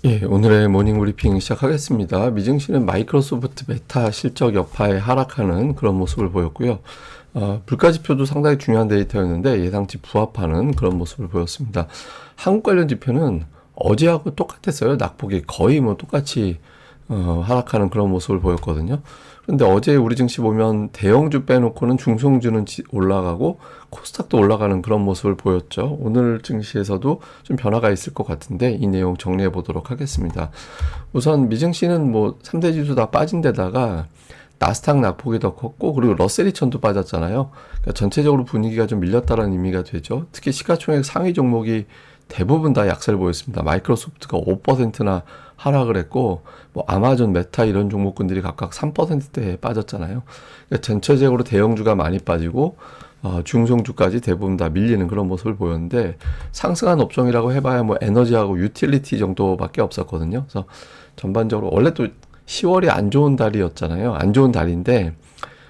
예, 오늘의 모닝 브리핑 시작하겠습니다. 미증시는 마이크로소프트 메타 실적 여파에 하락하는 그런 모습을 보였고요. 물가지표도 상당히 중요한 데이터였는데 예상치 부합하는 그런 모습을 보였습니다. 한국 관련 지표는 어제하고 똑같았어요. 낙폭이 거의 뭐 똑같이 하락하는 그런 모습을 보였거든요. 그런데 어제 우리 증시 보면 대형주 빼놓고는 중소형주는 올라가고 코스닥도 올라가는 그런 모습을 보였죠. 오늘 증시에서도 좀 변화가 있을 것 같은데 이 내용 정리해 보도록 하겠습니다. 우선 미증시는 뭐 3대 지수 다 빠진 데다가 나스닥 낙폭이 더 컸고 그리고 러셀 2000도 빠졌잖아요. 그러니까 전체적으로 분위기가 좀 밀렸다는 의미가 되죠. 특히 시가총액 상위 종목이 대부분 다 약세를 보였습니다. 마이크로소프트가 5%나 하락을 했고 뭐 아마존, 메타 이런 종목군들이 각각 3%대에 빠졌잖아요. 그러니까 전체적으로 대형주가 많이 빠지고 중성주까지 대부분 다 밀리는 그런 모습을 보였는데 상승한 업종이라고 해봐야 뭐 에너지하고 유틸리티 정도밖에 없었거든요. 그래서 전반적으로 원래 또 10월이 안 좋은 달이었잖아요. 안 좋은 달인데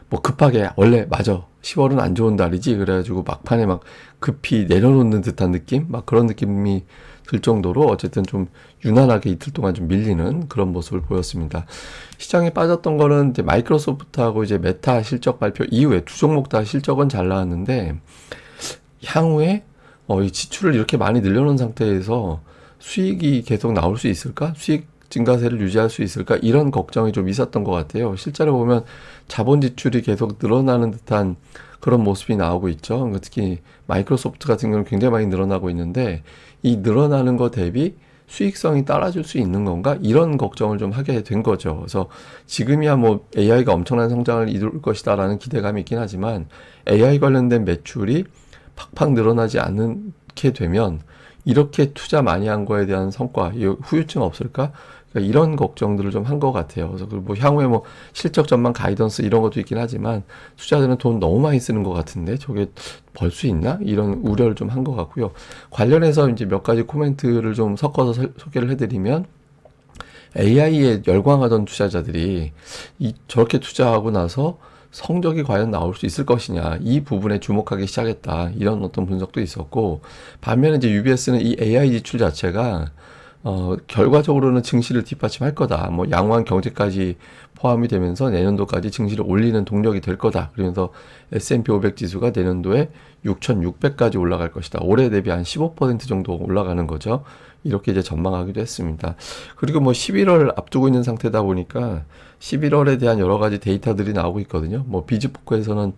뭐 급하게 원래 맞아 10월은 안 좋은 달이지 그래가지고 막판에 막 급히 내려놓는 듯한 느낌 막 그런 느낌이 들 정도로 어쨌든 좀 유난하게 이틀 동안 좀 밀리는 그런 모습을 보였습니다. 시장에 빠졌던 거는 이제 마이크로소프트하고 이제 메타 실적 발표 이후에 두 종목 다 실적은 잘 나왔는데 향후에 이 지출을 이렇게 많이 늘려놓은 상태에서 수익이 계속 나올 수 있을까? 수익 증가세를 유지할 수 있을까? 이런 걱정이 좀 있었던 것 같아요. 실제로 보면 자본 지출이 계속 늘어나는 듯한 그런 모습이 나오고 있죠. 그러니까 특히 마이크로소프트 같은 경우는 굉장히 많이 늘어나고 있는데 이 늘어나는 거 대비 수익성이 따라줄 수 있는 건가? 이런 걱정을 좀 하게 된 거죠. 그래서 지금이야 뭐 AI가 엄청난 성장을 이룰 것이다라는 기대감이 있긴 하지만 AI 관련된 매출이 팍팍 늘어나지 않게 되면 이렇게 투자 많이 한 거에 대한 성과, 후유증 없을까? 그러니까 이런 걱정들을 좀 한 것 같아요. 그래서 뭐 향후에 뭐 실적 전망 가이던스 이런 것도 있긴 하지만 투자자들은 돈 너무 많이 쓰는 것 같은데 저게 벌 수 있나? 이런 우려를 좀 한 것 같고요. 관련해서 이제 몇 가지 코멘트를 좀 섞어서 소개를 해드리면 AI에 열광하던 투자자들이 저렇게 투자하고 나서 성적이 과연 나올 수 있을 것이냐 이 부분에 주목하기 시작했다 이런 어떤 분석도 있었고 반면에 이제 UBS는 이 AI 지출 자체가 결과적으로는 증시를 뒷받침할 거다. 뭐 양호한 경제까지 포함이 되면서 내년도까지 증시를 올리는 동력이 될 거다. 그러면서 S&P 500 지수가 내년도에 6,600까지 올라갈 것이다. 올해 대비 한 15% 정도 올라가는 거죠. 이렇게 이제 전망하기도 했습니다. 그리고 뭐 11월 앞두고 있는 상태다 보니까 11월에 대한 여러 가지 데이터들이 나오고 있거든요. 뭐 비즈포크에서는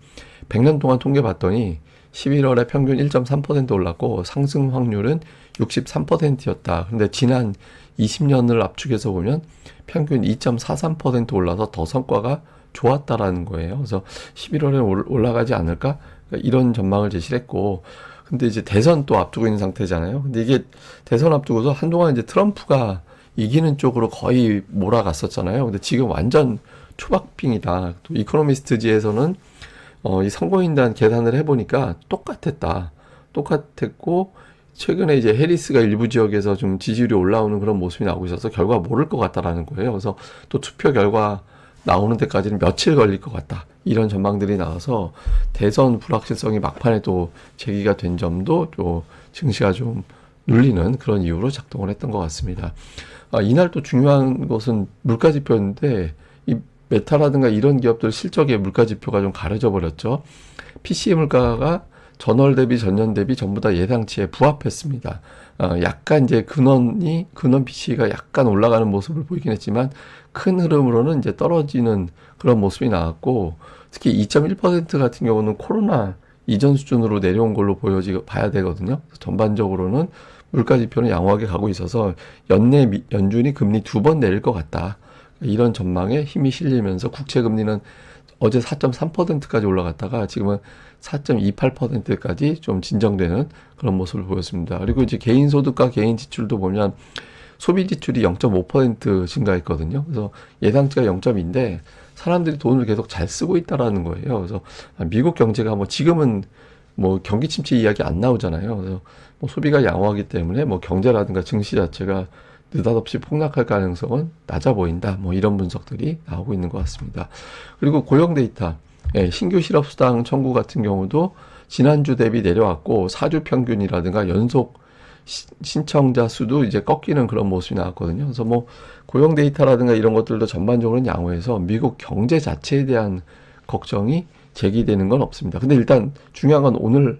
100년 동안 통계 봤더니 11월에 평균 1.3% 올랐고 상승 확률은 63%였다. 근데 지난 20년을 압축해서 보면 평균 2.43% 올라서 더 성과가 좋았다라는 거예요. 그래서 11월에 올라가지 않을까? 그러니까 이런 전망을 제시를 했고 근데 이제 대선 또 앞두고 있는 상태잖아요. 근데 이게 대선 앞두고서 한동안 이제 트럼프가 이기는 쪽으로 거의 몰아갔었잖아요. 근데 지금 완전 초박빙이다. 또 이코노미스트지에서는 이 선거인단 계산을 해보니까 똑같았다. 똑같았고 최근에 이제 해리스가 일부 지역에서 좀 지지율이 올라오는 그런 모습이 나오고 있어서 결과 모를 것 같다라는 거예요. 그래서 또 투표 결과 나오는 데까지는 며칠 걸릴 것 같다. 이런 전망들이 나와서 대선 불확실성이 막판에 또 제기가 된 점도 또 증시가 좀 눌리는 그런 이유로 작동을 했던 것 같습니다. 이날 또 중요한 것은 물가지표인데 이 메타라든가 이런 기업들 실적의 물가지표가 좀 가려져 버렸죠. PC의 물가가 전월 대비 전년 대비 전부 다 예상치에 부합했습니다. 약간 이제 근원 PC가 약간 올라가는 모습을 보이긴 했지만 큰 흐름으로는 이제 떨어지는 그런 모습이 나왔고 특히 2.1% 같은 경우는 코로나 이전 수준으로 내려온 걸로 봐야 되거든요. 전반적으로는 물가 지표는 양호하게 가고 있어서 연준이 금리 2번 내릴 것 같다. 이런 전망에 힘이 실리면서 국채 금리는 어제 4.3%까지 올라갔다가 지금은 4.28%까지 좀 진정되는 그런 모습을 보였습니다. 그리고 이제 개인 소득과 개인 지출도 보면 소비 지출이 0.5% 증가했거든요. 그래서 예상치가 0.2인데 사람들이 돈을 계속 잘 쓰고 있다라는 거예요. 그래서 미국 경제가 뭐 지금은 뭐 경기 침체 이야기 안 나오잖아요. 그래서 뭐 소비가 양호하기 때문에 뭐 경제라든가 증시 자체가 느닷없이 폭락할 가능성은 낮아 보인다. 뭐 이런 분석들이 나오고 있는 것 같습니다. 그리고 고용 데이터, 신규 실업수당 청구 같은 경우도 지난주 대비 내려왔고 4주 평균이라든가 연속 신청자 수도 이제 꺾이는 그런 모습이 나왔거든요. 그래서 뭐 고용 데이터라든가 이런 것들도 전반적으로 양호해서 미국 경제 자체에 대한 걱정이 제기되는 건 없습니다. 근데 일단 중요한 건 오늘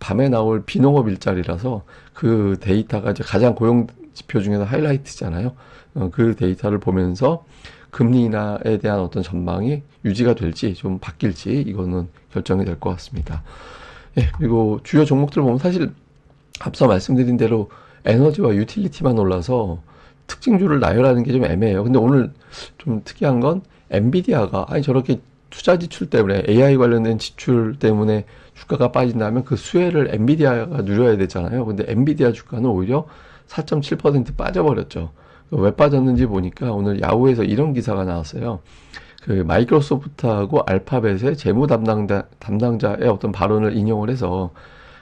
밤에 나올 비농업 일자리라서 그 데이터가 이제 가장 고용 지표 중에서 하이라이트잖아요. 그 데이터를 보면서 금리 인하에 대한 어떤 전망이 유지가 될지 좀 바뀔지 이거는 결정이 될 것 같습니다. 예, 그리고 주요 종목들 보면 사실 앞서 말씀드린 대로 에너지와 유틸리티만 올라서 특징주를 나열하는 게 좀 애매해요. 근데 오늘 좀 특이한 건 엔비디아가 아니 저렇게 투자 지출 때문에 AI 관련된 지출 때문에 주가가 빠진다면 그 수혜를 엔비디아가 누려야 되잖아요. 근데 엔비디아 주가는 오히려 4.7% 빠져버렸죠. 왜 빠졌는지 보니까 오늘 야후에서 이런 기사가 나왔어요. 그 마이크로소프트하고 알파벳의 재무 담당자의 어떤 발언을 인용을 해서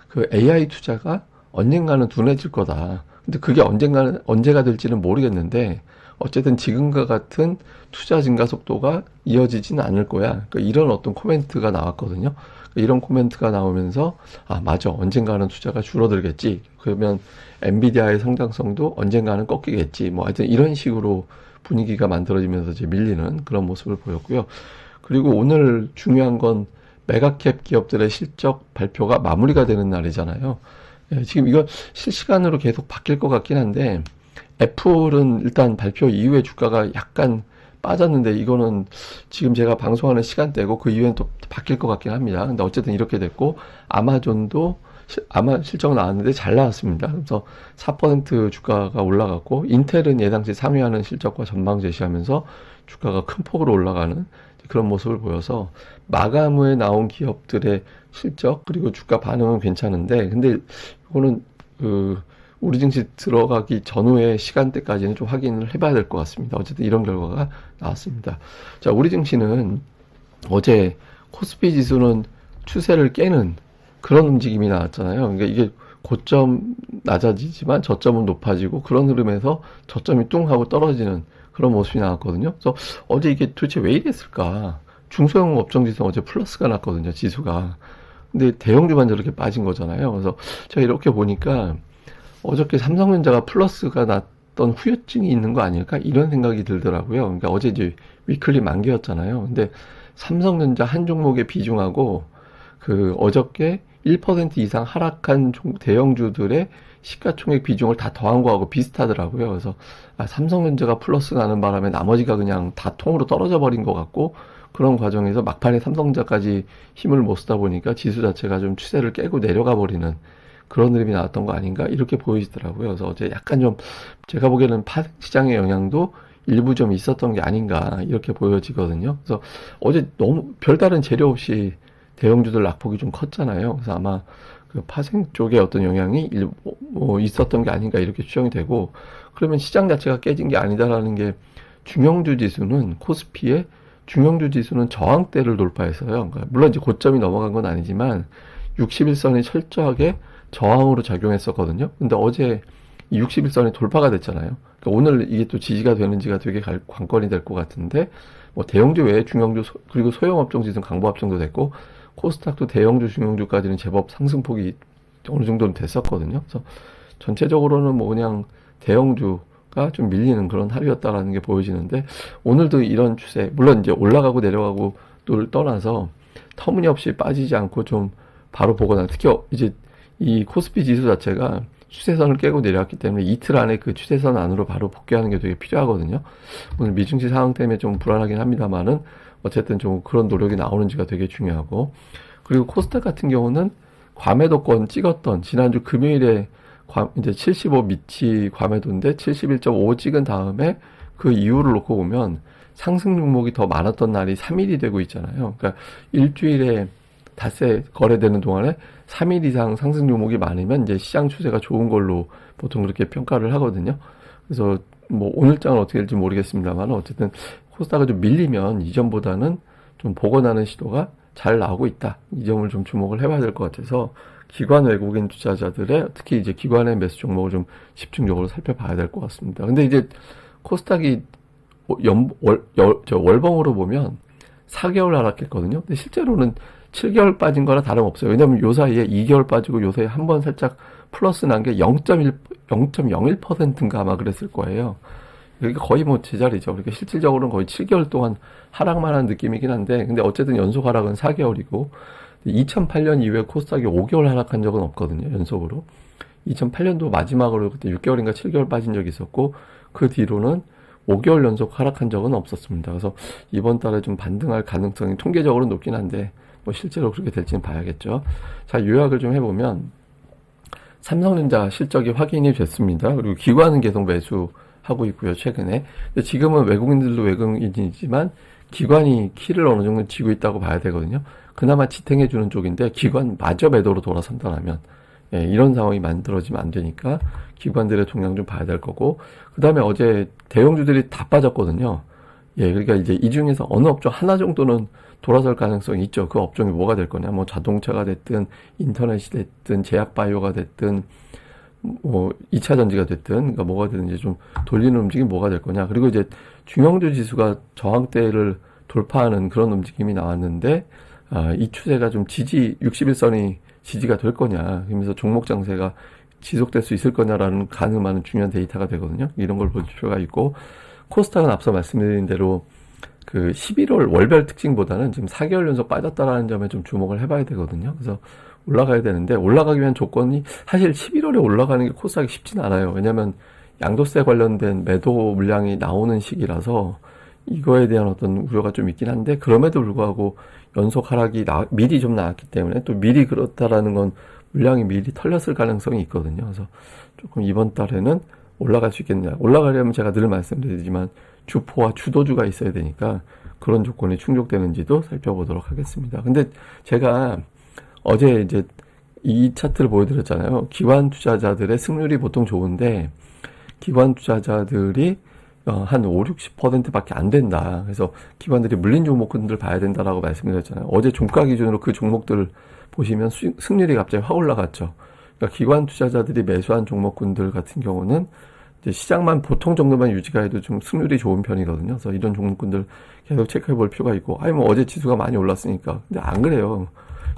그 AI 투자가 언젠가는 둔해질 거다. 근데 그게 언제가 될지는 모르겠는데 어쨌든 지금과 같은 투자 증가 속도가 이어지지는 않을 거야. 그러니까 이런 어떤 코멘트가 나왔거든요. 그러니까 이런 코멘트가 나오면서 아 맞아 언젠가는 투자가 줄어들겠지. 그러면 엔비디아의 성장성도 언젠가는 꺾이겠지. 뭐 하여튼 이런 식으로 분위기가 만들어지면서 이제 밀리는 그런 모습을 보였고요. 그리고 오늘 중요한 건 메가캡 기업들의 실적 발표가 마무리가 되는 날이잖아요. 예, 지금 이거 실시간으로 계속 바뀔 것 같긴 한데 애플은 일단 발표 이후에 주가가 약간 빠졌는데 이거는 지금 제가 방송하는 시간대고 그 이후엔 또 바뀔 것 같긴 합니다. 근데 어쨌든 이렇게 됐고 아마존도 아마 실적 나왔는데 잘 나왔습니다. 그래서 4% 주가가 올라갔고 인텔은 예상치 상회하는 실적과 전망 제시하면서 주가가 큰 폭으로 올라가는 그런 모습을 보여서 마감 후에 나온 기업들의 실적 그리고 주가 반응은 괜찮은데 근데 이거는 그 우리 증시 들어가기 전후의 시간대까지는 좀 확인을 해봐야 될 것 같습니다. 어쨌든 이런 결과가 나왔습니다. 자, 우리 증시는 어제 코스피 지수는 추세를 깨는 그런 움직임이 나왔잖아요. 그러니까 이게 고점 낮아지지만 저점은 높아지고 그런 흐름에서 저점이 뚱 하고 떨어지는 그런 모습이 나왔거든요. 그래서 어제 이게 도대체 왜 이랬을까? 중소형 업종 지수 어제 플러스가 났거든요, 지수가. 근데 대형주만 저렇게 빠진 거잖아요. 그래서 제가 이렇게 보니까 어저께 삼성전자가 플러스가 났던 후유증이 있는 거 아닐까? 이런 생각이 들더라고요. 그러니까 어제 이제 위클리 만기였잖아요. 근데 삼성전자 한 종목의 비중하고 그 어저께 1% 이상 하락한 대형주들의 시가총액 비중을 다 더한 거하고 비슷하더라고요. 그래서 아, 삼성전자가 플러스 나는 바람에 나머지가 그냥 다 통으로 떨어져 버린 것 같고 그런 과정에서 막판에 삼성전자까지 힘을 못 쓰다 보니까 지수 자체가 좀 추세를 깨고 내려가 버리는 그런 흐름이 나왔던 거 아닌가 이렇게 보이시더라고요. 그래서 어제 약간 좀 제가 보기에는 파생 시장의 영향도 일부 좀 있었던 게 아닌가 이렇게 보여지거든요. 그래서 어제 너무 별다른 재료 없이 대형주들 낙폭이 좀 컸잖아요. 그래서 아마 그 파생 쪽에 어떤 영향이 있었던 게 아닌가 이렇게 추정이 되고 그러면 시장 자체가 깨진 게 아니다라는 게 중형주 지수는 코스피의 중형주 지수는 저항대를 돌파했어요. 그러니까 물론 이제 고점이 넘어간 건 아니지만 61선이 철저하게 저항으로 작용했었거든요. 근데 어제 이 61선이 돌파가 됐잖아요. 그러니까 오늘 이게 또 지지가 되는지가 되게 관건이 될 것 같은데 뭐 대형주 외에 중형주 그리고 소형업종 지수는 강보합정도 됐고 코스닥도 대형주 중형주까지는 제법 상승폭이 어느 정도는 됐었거든요. 그래서 전체적으로는 뭐 그냥 대형주가 좀 밀리는 그런 하루였다라는 게 보여지는데 오늘도 이런 추세 물론 이제 올라가고 내려가고를 떠나서 터무니없이 빠지지 않고 좀 바로 보거나 특히 이제 이 코스피 지수 자체가 추세선을 깨고 내려왔기 때문에 이틀 안에 그 추세선 안으로 바로 복귀하는 게 되게 필요하거든요. 오늘 미증시 상황 때문에 좀 불안하긴 합니다만은 어쨌든 좀 그런 노력이 나오는지가 되게 중요하고 그리고 코스닥 같은 경우는 과매도권 찍었던 지난주 금요일에 이제 75 밑이 과매도인데 71.5 찍은 다음에 그 이유를 놓고 보면 상승 종목이 더 많았던 날이 3일이 되고 있잖아요. 그러니까 일주일에 닷새 거래되는 동안에 3일 이상 상승 종목이 많으면 이제 시장 추세가 좋은 걸로 보통 그렇게 평가를 하거든요. 그래서 뭐 오늘장은 어떻게 될지 모르겠습니다만 어쨌든 코스닥을 좀 밀리면 이전보다는 좀 복원하는 시도가 잘 나오고 있다. 이 점을 좀 주목을 해봐야 될 것 같아서 기관 외국인 투자자들의 특히 이제 기관의 매수 종목을 좀 집중적으로 살펴봐야 될 것 같습니다. 근데 이제 코스닥이 월봉으로 보면 4개월 하락했거든요. 근데 실제로는 7개월 빠진 거나 다름없어요. 왜냐면 요 사이에 2개월 빠지고 요 사이에 한 번 살짝 플러스 난 게 0.01%인가 아마 그랬을 거예요. 이게 거의 뭐 제자리죠. 그러니까 실질적으로는 거의 7개월 동안 하락만 한 느낌이긴 한데, 근데 어쨌든 연속 하락은 4개월이고, 2008년 이후에 코스닥이 5개월 하락한 적은 없거든요, 연속으로. 2008년도 마지막으로 그때 6개월인가 7개월 빠진 적이 있었고, 그 뒤로는 5개월 연속 하락한 적은 없었습니다. 그래서 이번 달에 좀 반등할 가능성이 통계적으로 높긴 한데, 뭐 실제로 그렇게 될지는 봐야겠죠. 자, 요약을 좀 해보면, 삼성전자 실적이 확인이 됐습니다. 그리고 기관은 계속 매수하고 있고요, 최근에. 근데 지금은 외국인들도 외국인이지만 기관이 키를 어느 정도 쥐고 있다고 봐야 되거든요. 그나마 지탱해주는 쪽인데 기관마저 매도로 돌아선다면 이런 상황이 만들어지면 안 되니까 기관들의 동향 좀 봐야 될 거고, 그 다음에 어제 대형주들이 다 빠졌거든요. 그러니까 이제 이 중에서 어느 업종 하나 정도는 돌아설 가능성이 있죠. 그 업종이 뭐가 될 거냐. 뭐 자동차가 됐든, 인터넷이 됐든, 제약바이오가 됐든, 뭐 2차 전지가 됐든, 그러니까 뭐가 되든지 좀 돌리는 움직임이 뭐가 될 거냐. 그리고 이제 중형주 지수가 저항대를 돌파하는 그런 움직임이 나왔는데, 이 추세가 좀 60일선이 지지가 될 거냐. 그러면서 종목 장세가 지속될 수 있을 거냐라는 가늠하는 중요한 데이터가 되거든요. 이런 걸 볼 필요가 있고, 코스닥은 앞서 말씀드린 대로 그 11월 월별 특징보다는 지금 4개월 연속 빠졌다라는 점에 좀 주목을 해봐야 되거든요. 그래서 올라가야 되는데, 올라가기 위한 조건이 사실 11월에 올라가는 게 코스닥이 쉽진 않아요. 왜냐면 양도세 관련된 매도 물량이 나오는 시기라서 이거에 대한 어떤 우려가 좀 있긴 한데, 그럼에도 불구하고 연속 하락이 미리 좀 나왔기 때문에, 또 미리 그렇다라는 건 물량이 미리 털렸을 가능성이 있거든요. 그래서 조금 이번 달에는 올라갈 수 있겠냐. 올라가려면 제가 늘 말씀드리지만 주포와 주도주가 있어야 되니까 그런 조건이 충족되는지도 살펴보도록 하겠습니다. 근데 제가 어제 이제 이 차트를 보여드렸잖아요. 기관 투자자들의 승률이 보통 좋은데 기관 투자자들이 한 5, 60%밖에 안 된다. 그래서 기관들이 물린 종목군들 봐야 된다라고 말씀드렸잖아요. 어제 종가 기준으로 그 종목들을 보시면 승률이 갑자기 확 올라갔죠. 그러니까 기관 투자자들이 매수한 종목군들 같은 경우는 이제 시장만 보통 정도만 유지가 해도 좀 승률이 좋은 편이거든요. 그래서 이런 종목군들 계속 체크해 볼 필요가 있고, 뭐 어제 지수가 많이 올랐으니까. 근데 안 그래요.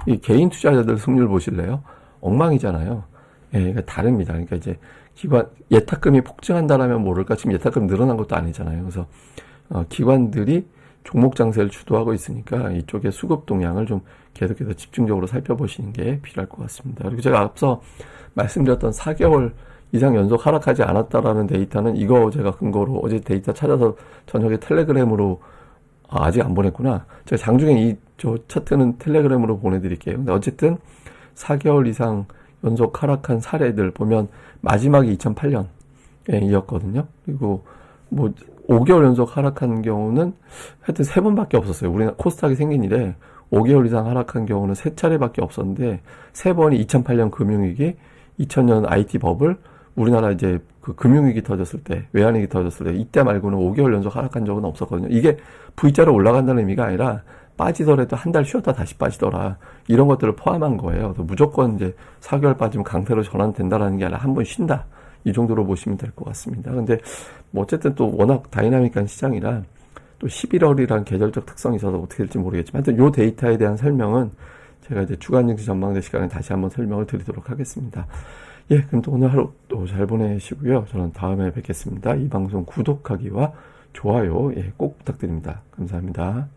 이 개인 투자자들 승률 보실래요? 엉망이잖아요. 그러니까 다릅니다. 그러니까 이제 예탁금이 폭증한다라면 모를까, 지금 예탁금 늘어난 것도 아니잖아요. 그래서 기관들이 종목 장세를 주도하고 있으니까 이쪽에 수급 동향을 좀 계속해서 집중적으로 살펴보시는 게 필요할 것 같습니다. 그리고 제가 앞서 말씀드렸던 4개월 이상 연속 하락하지 않았다라는 데이터는 이거 제가 근거로 어제 데이터 찾아서 저녁에 텔레그램으로 아직 안 보냈구나. 제가 장중에 저 차트는 텔레그램으로 보내드릴게요. 근데 어쨌든 4개월 이상 연속 하락한 사례들 보면 마지막이 2008년이었거든요. 그리고 뭐 5개월 연속 하락한 경우는 하여튼 3번밖에 없었어요. 우리나라 코스닥이 생긴 이래 5개월 이상 하락한 경우는 3차례밖에 없었는데 3번이 2008년 금융위기, 2000년 IT 버블, 우리나라 이제 그 금융위기 터졌을 때, 외환위기 터졌을 때, 이때 말고는 5개월 연속 하락한 적은 없었거든요. 이게 V자로 올라간다는 의미가 아니라 빠지더라도 한 달 쉬었다 다시 빠지더라. 이런 것들을 포함한 거예요. 그래서 무조건 이제 4개월 빠지면 강세로 전환된다라는 게 아니라 한 번 쉰다. 이 정도로 보시면 될 것 같습니다. 근데 뭐 어쨌든 또 워낙 다이나믹한 시장이라 또 11월이란 계절적 특성이 있어서 어떻게 될지 모르겠지만 하여튼 요 데이터에 대한 설명은 제가 이제 주간 증시 전망대 시간에 다시 한번 설명을 드리도록 하겠습니다. 그럼 또 오늘 하루 또 잘 보내시고요. 저는 다음에 뵙겠습니다. 이 방송 구독하기와 좋아요 꼭 부탁드립니다. 감사합니다.